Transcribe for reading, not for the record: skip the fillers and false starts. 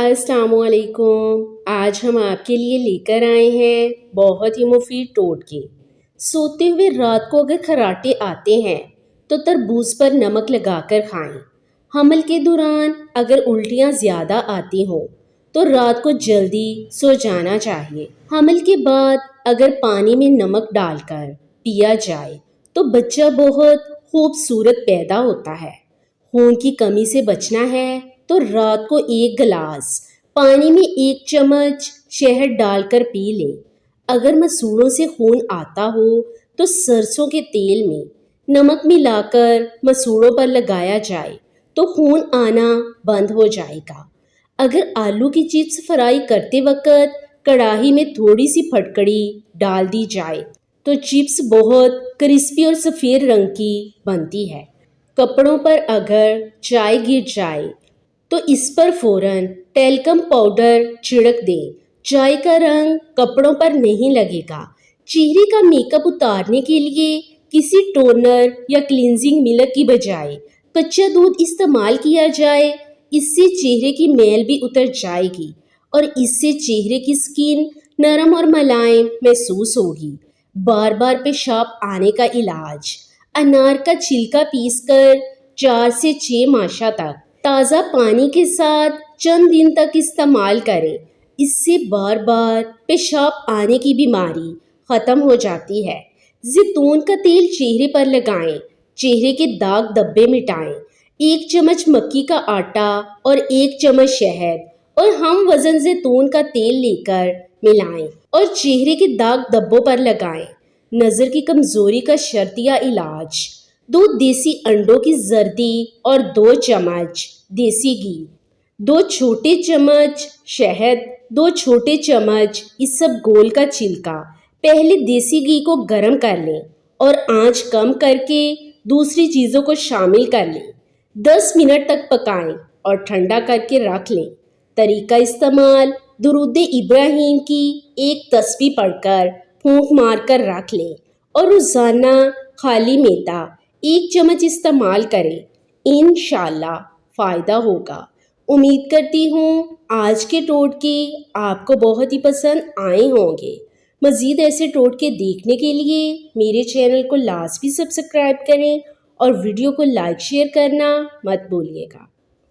السلام علیکم۔ آج ہم آپ کے لیے لے کر آئے ہیں بہت ہی مفید ٹوٹکے۔ سوتے ہوئے رات کو اگر خراٹے آتے ہیں تو تربوز پر نمک لگا کر کھائیں۔ حمل کے دوران اگر الٹیاں زیادہ آتی ہوں تو رات کو جلدی سو جانا چاہیے۔ حمل کے بعد اگر پانی میں نمک ڈال کر پیا جائے تو بچہ بہت خوبصورت پیدا ہوتا ہے۔ خون کی کمی سے بچنا ہے تو رات کو 1 گلاس پانی میں 1 چمچ شہد ڈال کر پی لیں۔ اگر مسوڑوں سے خون آتا ہو تو سرسوں کے تیل میں نمک ملا کر مسوڑوں پر لگایا جائے تو خون آنا بند ہو جائے گا۔ اگر آلو کی چپس فرائی کرتے وقت کڑاہی میں تھوڑی سی پھٹکڑی ڈال دی جائے تو چپس بہت کرسپی اور سفید رنگ کی بنتی ہے۔ کپڑوں پر اگر چائے گر جائے تو اس پر فوراً ٹیلکم پاؤڈر چھڑک دیں۔ چائے کا رنگ کپڑوں پر نہیں لگے گا۔ چہرے کا میک اپ اتارنے کے لیے کسی ٹونر یا کلینزنگ ملک کی بجائے کچا دودھ استعمال کیا جائے۔ اس سے چہرے کی میل بھی اتر جائے گی اور اس سے چہرے کی سکن نرم اور ملائم محسوس ہوگی۔ بار بار پیشاب آنے کا علاج: انار کا چھلکا پیس کر 4 سے 6 ماشا تک تازہ پانی کے ساتھ چند دن تک استعمال کریں۔ اس سے بار بار پیشاب آنے کی بیماری ختم ہو جاتی ہے۔ زیتون کا تیل چہرے پر لگائیں۔ چہرے کے داغ دھبے مٹائیں۔ 1 چمچ مکی کا آٹا اور 1 چمچ شہد اور ہم وزن زیتون کا تیل لے کر ملائیں اور چہرے کے داغ دھبوں پر لگائیں۔ نظر کی کمزوری کا شرطیہ علاج: 2 دیسی انڈوں کی زردی اور 2 چمچ دیسی گھی، 2 چھوٹے چمچ شہد، 2 چھوٹے چمچ اسبگول کا چھلکا۔ پہلے دیسی گھی کو گرم کر لیں اور آنچ کم کر کے دوسری چیزوں کو شامل کر لیں۔ 10 منٹ تک پکائیں اور ٹھنڈا کر کے رکھ لیں۔ طریقہ استعمال: درود ابراہیم کی 1 تسبیح پڑھ کر پھونک مار کر رکھ لیں اور روزانہ خالی معدہ 1 چمچ استعمال کریں۔ انشاءاللہ فائدہ ہوگا۔ امید کرتی ہوں آج کے ٹوٹکے آپ کو بہت ہی پسند آئے ہوں گے۔ مزید ایسے ٹوٹکے دیکھنے کے لیے میرے چینل کو لازمی سبسکرائب کریں اور ویڈیو کو لائک شیئر کرنا مت بھولیے گا۔